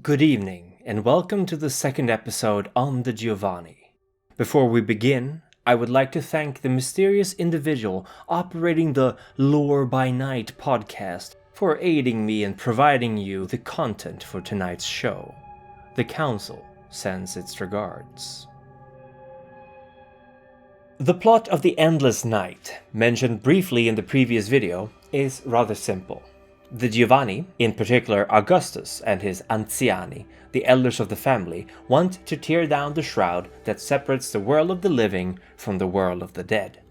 Good evening, and welcome to the second episode on the Giovanni. Before we begin, I would like to thank the mysterious individual operating the Lore by Night podcast for aiding me in providing you the content for tonight's show. The Council sends its regards. The plot of The Endless Night, mentioned briefly in the previous video, is rather simple. The Giovanni, in particular Augustus and his anziani, the elders of the family, want to tear down the shroud that separates the world of the living from the world of the dead.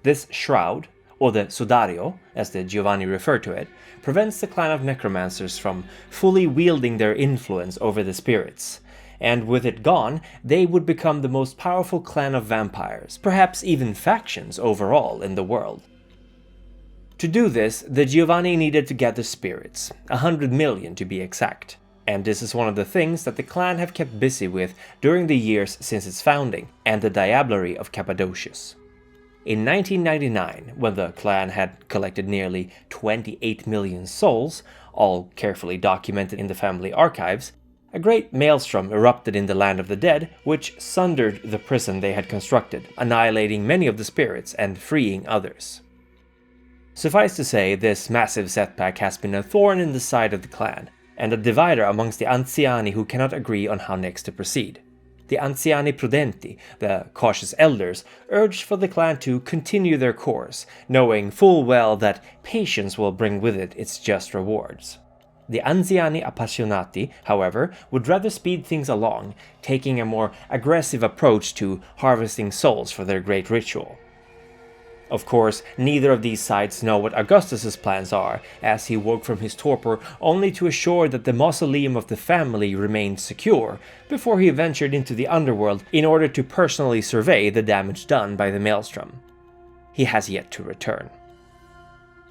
This shroud, or the sudario, as the Giovanni refer to it, prevents the clan of necromancers from fully wielding their influence over the spirits, and with it gone, they would become the most powerful clan of vampires, perhaps even factions overall in the world. To do this, the Giovanni needed to gather spirits, 100 million to be exact, and this is one of the things that the clan have kept busy with during the years since its founding and the diablerie of Cappadocius. In 1999, when the clan had collected nearly 28 million souls, all carefully documented in the family archives, a great maelstrom erupted in the land of the dead, which sundered the prison they had constructed, annihilating many of the spirits and freeing others. Suffice to say, this massive setback has been a thorn in the side of the clan, and a divider amongst the anziani who cannot agree on how next to proceed. The anziani prudenti, the cautious elders, urged for the clan to continue their course, knowing full well that patience will bring with it its just rewards. The anziani appassionati, however, would rather speed things along, taking a more aggressive approach to harvesting souls for their great ritual. Of course, neither of these sides know what Augustus's plans are, as he woke from his torpor only to assure that the mausoleum of the family remained secure, before he ventured into the underworld in order to personally survey the damage done by the maelstrom. He has yet to return.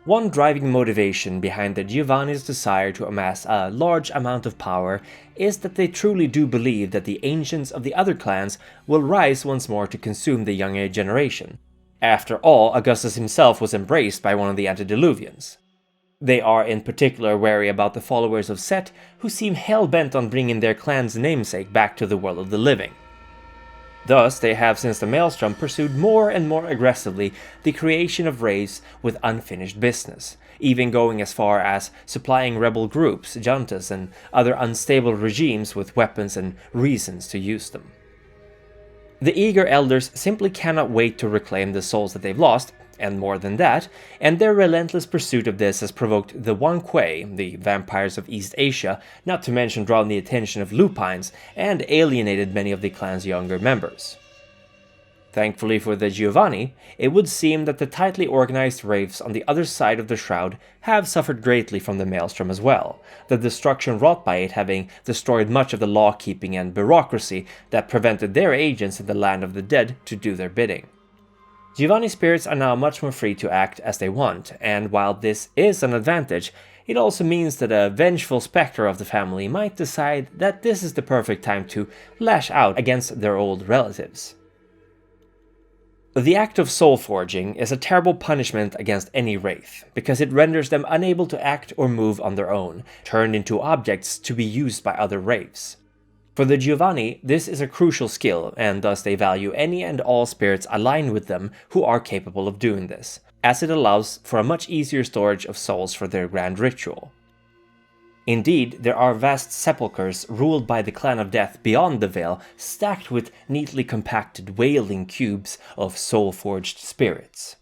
One driving motivation behind the Giovanni's desire to amass a large amount of power is that they truly do believe that the ancients of the other clans will rise once more to consume the younger generation. After all, Augustus himself was embraced by one of the Antediluvians. They are in particular wary about the followers of Set, who seem hell-bent on bringing their clan's namesake back to the world of the living. Thus, they have since the Maelstrom pursued more and more aggressively the creation of Wraiths with unfinished business, even going as far as supplying rebel groups, juntas, and other unstable regimes with weapons and reasons to use them. The eager elders simply cannot wait to reclaim the souls that they've lost, and more than that, and their relentless pursuit of this has provoked the Wanquei, the vampires of East Asia, not to mention drawn the attention of lupines, and alienated many of the clan's younger members. Thankfully for the Giovanni, it would seem that the tightly organized Wraiths on the other side of the shroud have suffered greatly from the maelstrom as well, the destruction wrought by it having destroyed much of the law-keeping and bureaucracy that prevented their agents in the land of the dead to do their bidding. Giovanni spirits are now much more free to act as they want, and while this is an advantage, it also means that a vengeful spectre of the family might decide that this is the perfect time to lash out against their old relatives. The act of soul forging is a terrible punishment against any wraith, because it renders them unable to act or move on their own, turned into objects to be used by other wraiths. For the Giovanni, this is a crucial skill, and thus they value any and all spirits aligned with them who are capable of doing this, as it allows for a much easier storage of souls for their grand ritual. Indeed, there are vast sepulchres ruled by the clan of death beyond the veil, stacked with neatly compacted wailing cubes of soul-forged spirits.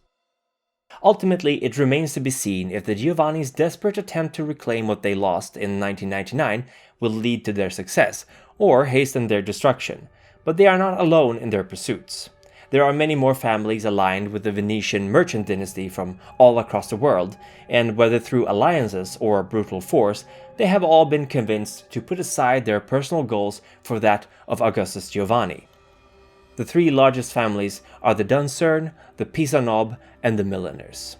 Ultimately, it remains to be seen if the Giovanni's desperate attempt to reclaim what they lost in 1999 will lead to their success, or hasten their destruction, but they are not alone in their pursuits. There are many more families aligned with the Venetian merchant dynasty from all across the world, and whether through alliances or brutal force, they have all been convinced to put aside their personal goals for that of Augustus Giovanni. The three largest families are the Duncern, the Pisanob, and the Milliners.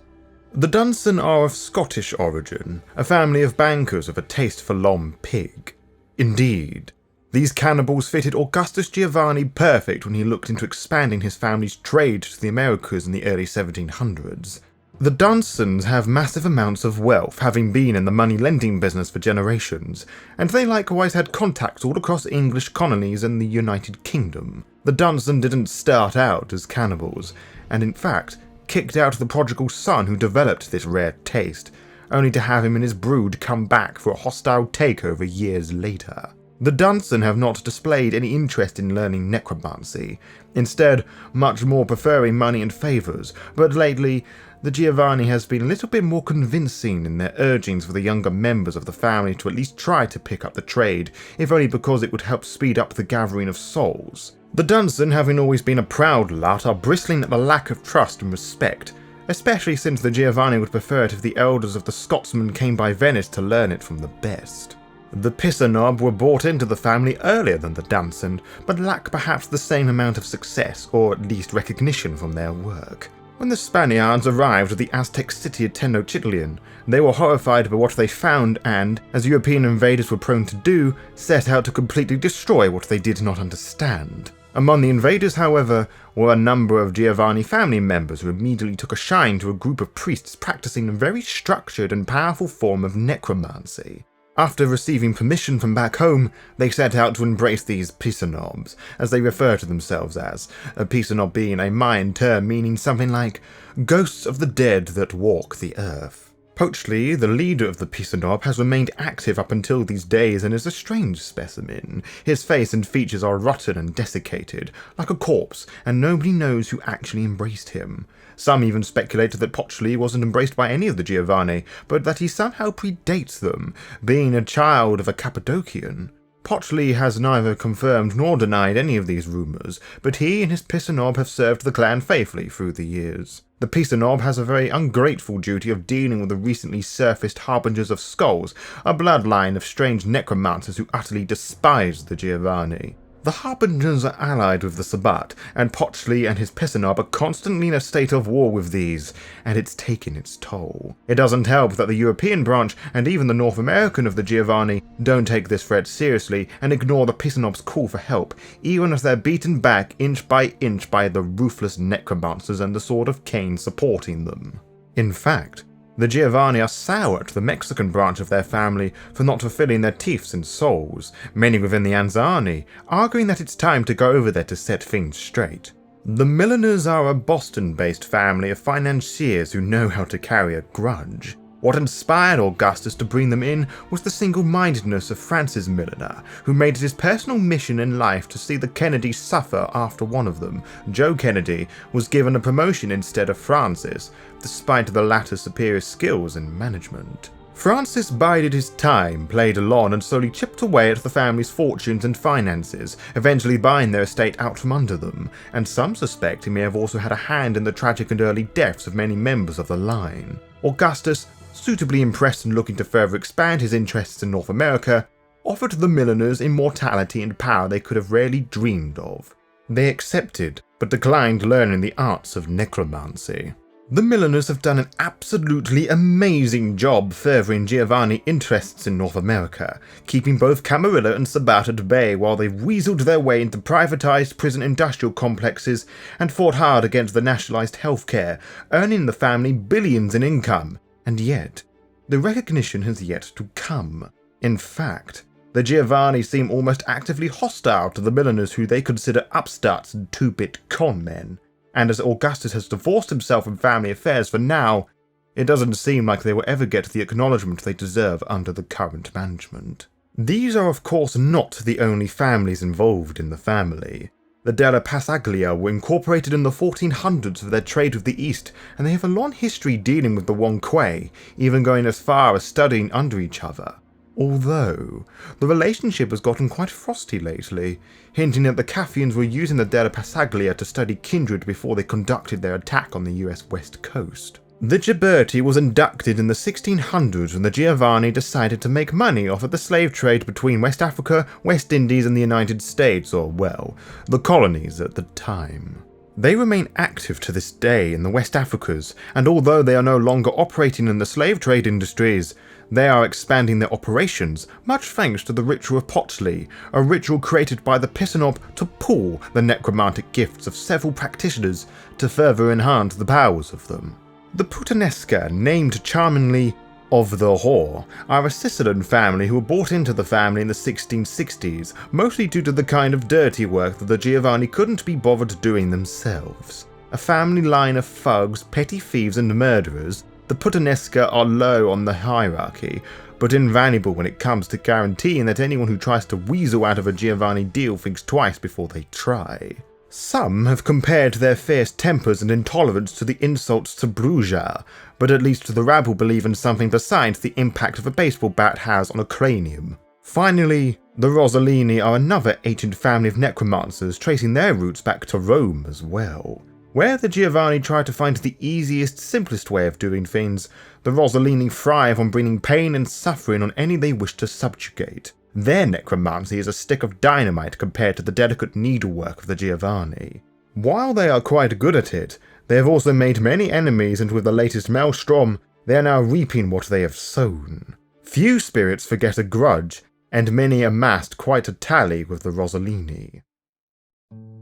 The Duncern are of Scottish origin, a family of bankers with a taste for long pig. Indeed, these cannibals fitted Augustus Giovanni perfect when he looked into expanding his family's trade to the Americas in the early 1700s. The Duncerns have massive amounts of wealth, having been in the money-lending business for generations, and they likewise had contacts all across English colonies and the United Kingdom. The Duncern didn't start out as cannibals, and in fact, kicked out the prodigal son who developed this rare taste, only to have him and his brood come back for a hostile takeover years later. The Duncern have not displayed any interest in learning necromancy, instead much more preferring money and favours, but lately the Giovanni has been a little bit more convincing in their urgings for the younger members of the family to at least try to pick up the trade, if only because it would help speed up the gathering of souls. The Duncern, having always been a proud lot, are bristling at the lack of trust and respect, especially since the Giovanni would prefer it if the elders of the Scotsmen came by Venice to learn it from the best. The Pisanob were brought into the family earlier than the Duncern, but lack perhaps the same amount of success, or at least recognition from their work. When the Spaniards arrived at the Aztec city of Tenochtitlan, they were horrified by what they found and, as European invaders were prone to do, set out to completely destroy what they did not understand. Among the invaders, however, were a number of Giovanni family members who immediately took a shine to a group of priests practicing a very structured and powerful form of necromancy. After receiving permission from back home, they set out to embrace these Pisanobs, as they refer to themselves as, a Pisanob being a Mayan term meaning something like ghosts of the dead that walk the earth. Pochli, the leader of the Pisanob, has remained active up until these days and is a strange specimen. His face and features are rotten and desiccated, like a corpse, and nobody knows who actually embraced him. Some even speculated that Pochli wasn't embraced by any of the Giovanni, but that he somehow predates them, being a child of a Cappadocian. Pochli has neither confirmed nor denied any of these rumours, but he and his Pisanob have served the clan faithfully through the years. The Pisanob has a very ungrateful duty of dealing with the recently surfaced Harbingers of Skulls, a bloodline of strange necromancers who utterly despise the Giovanni. The Harbingers are allied with the Sabbat, and Pochli and his Pisanob are constantly in a state of war with these, and it's taken its toll. It doesn't help that the European branch, and even the North American of the Giovanni, don't take this threat seriously and ignore the Pisanob's call for help, even as they're beaten back inch by inch by the ruthless necromancers and the Sword of Cain supporting them. In fact, the Giovanni are sour at the Mexican branch of their family for not fulfilling their chiefs and souls, many within the Anzani, arguing that it's time to go over there to set things straight. The Milliners are a Boston-based family of financiers who know how to carry a grudge. What inspired Augustus to bring them in was the single-mindedness of Francis Milliner, who made it his personal mission in life to see the Kennedys suffer after one of them, Joe Kennedy, was given a promotion instead of Francis, despite the latter's superior skills in management. Francis bided his time, played along, and slowly chipped away at the family's fortunes and finances, eventually buying their estate out from under them, and some suspect he may have also had a hand in the tragic and early deaths of many members of the line. Augustus, suitably impressed and looking to further expand his interests in North America, offered the Milliners immortality and power they could have rarely dreamed of. They accepted, but declined learning the arts of necromancy. The Milliners have done an absolutely amazing job furthering Giovanni interests in North America, keeping both Camarilla and Sabbat at bay while they weaseled their way into privatized prison industrial complexes and fought hard against the nationalized healthcare, earning the family billions in income. And yet, the recognition has yet to come. In fact, the Giovanni seem almost actively hostile to the Milliners who they consider upstarts and two-bit con men. And as Augustus has divorced himself from family affairs for now, it doesn't seem like they will ever get the acknowledgement they deserve under the current management. These are of course not the only families involved in the family. The Della Passaglia were incorporated in the 1400s for their trade with the East, and they have a long history dealing with the Wonquay, even going as far as studying under each other. Although, the relationship has gotten quite frosty lately, hinting that the Caffeans were using the Della Passaglia to study kindred before they conducted their attack on the US West Coast. The Djibouti was inducted in the 1600s when the Giovanni decided to make money off of the slave trade between West Africa, West Indies and the United States, or well, the colonies at the time. They remain active to this day in the West Africas, and although they are no longer operating in the slave trade industries, they are expanding their operations, much thanks to the ritual of Pochli, a ritual created by the Pisanob to pool the necromantic gifts of several practitioners to further enhance the powers of them. The Puttanesca, named charmingly of the Whore, are a Sicilian family who were brought into the family in the 1660s, mostly due to the kind of dirty work that the Giovanni couldn't be bothered doing themselves. A family line of thugs, petty thieves and murderers, the Puttanesca are low on the hierarchy, but invaluable when it comes to guaranteeing that anyone who tries to weasel out of a Giovanni deal thinks twice before they try. Some have compared their fierce tempers and intolerance to the insults to Bruges, but at least the rabble believe in something besides the impact of a baseball bat has on a cranium. Finally, the Rossolini are another ancient family of necromancers, tracing their roots back to Rome as well. Where the Giovanni try to find the easiest, simplest way of doing things, the Rossolini thrive on bringing pain and suffering on any they wish to subjugate. Their necromancy is a stick of dynamite compared to the delicate needlework of the Giovanni. While they are quite good at it, they have also made many enemies, and with the latest maelstrom, they are now reaping what they have sown. Few spirits forget a grudge, and many amassed quite a tally with the Rossolini.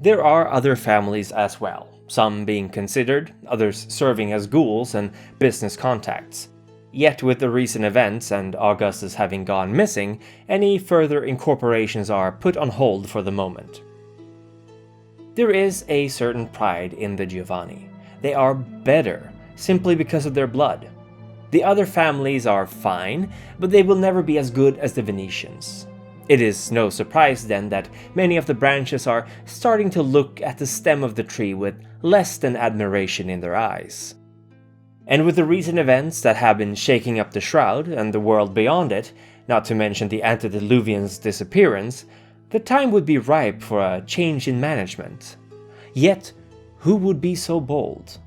There are other families as well, some being considered, others serving as ghouls and business contacts. Yet with the recent events and Augustus having gone missing, any further incorporations are put on hold for the moment. There is a certain pride in the Giovanni. They are better, simply because of their blood. The other families are fine, but they will never be as good as the Venetians. It is no surprise then that many of the branches are starting to look at the stem of the tree with less than admiration in their eyes. And with the recent events that have been shaking up the Shroud and the world beyond it, not to mention the Antediluvian's disappearance, the time would be ripe for a change in management. Yet, who would be so bold?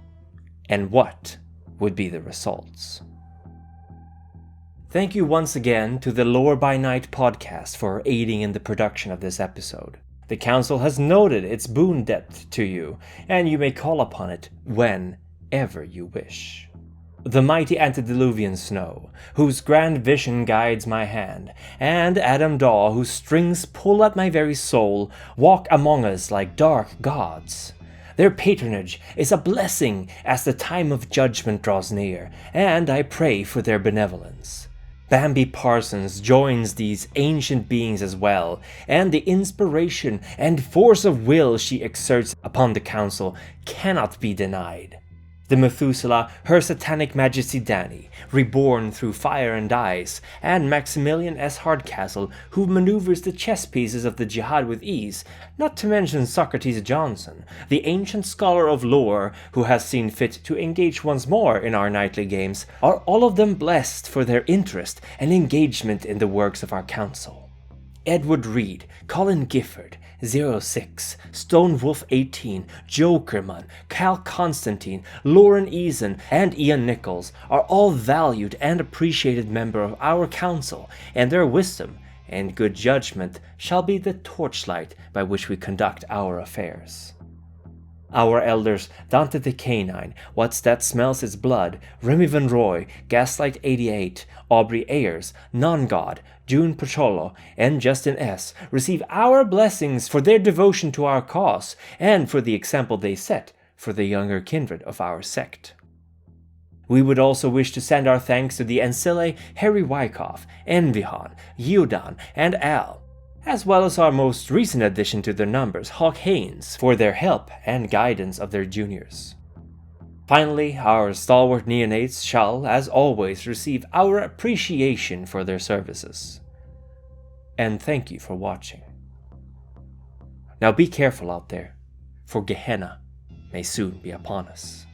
And what would be the results? Thank you once again to the Lore by Night podcast for aiding in the production of this episode. The Council has noted its boon debt to you, and you may call upon it whenever you wish. The mighty Antediluvian snow, whose grand vision guides my hand, and Adam Daw, whose strings pull at my very soul, walk among us like dark gods. Their patronage is a blessing as the time of judgment draws near, and I pray for their benevolence. Bambi Parsons joins these ancient beings as well, and the inspiration and force of will she exerts upon the Council cannot be denied. The Methuselah, her satanic majesty Danny, reborn through fire and ice, and Maximilian S. Hardcastle, who maneuvers the chess pieces of the jihad with ease, not to mention Socrates Johnson, the ancient scholar of lore who has seen fit to engage once more in our nightly games, are all of them blessed for their interest and engagement in the works of our council. Edward Reed, Colin Gifford, 06, Stonewolf 18, Jokerman, Cal Constantine, Lauren Eason, and Ian Nichols are all valued and appreciated members of our council, and their wisdom and good judgment shall be the torchlight by which we conduct our affairs. Our elders, Dante the Canine, What's That Smells Is Blood, Remy Van Roy, Gaslight 88, Aubrey Ayers, Non-God, June Pocholo, and Justin S. receive our blessings for their devotion to our cause, and for the example they set for the younger kindred of our sect. We would also wish to send our thanks to the Ancile, Harry Wyckoff, Envihan, Yudan, and Al, as well as our most recent addition to their numbers, Hawk Haynes, for their help and guidance of their juniors. Finally, our stalwart neonates shall, as always, receive our appreciation for their services. And thank you for watching. Now be careful out there, for Gehenna may soon be upon us.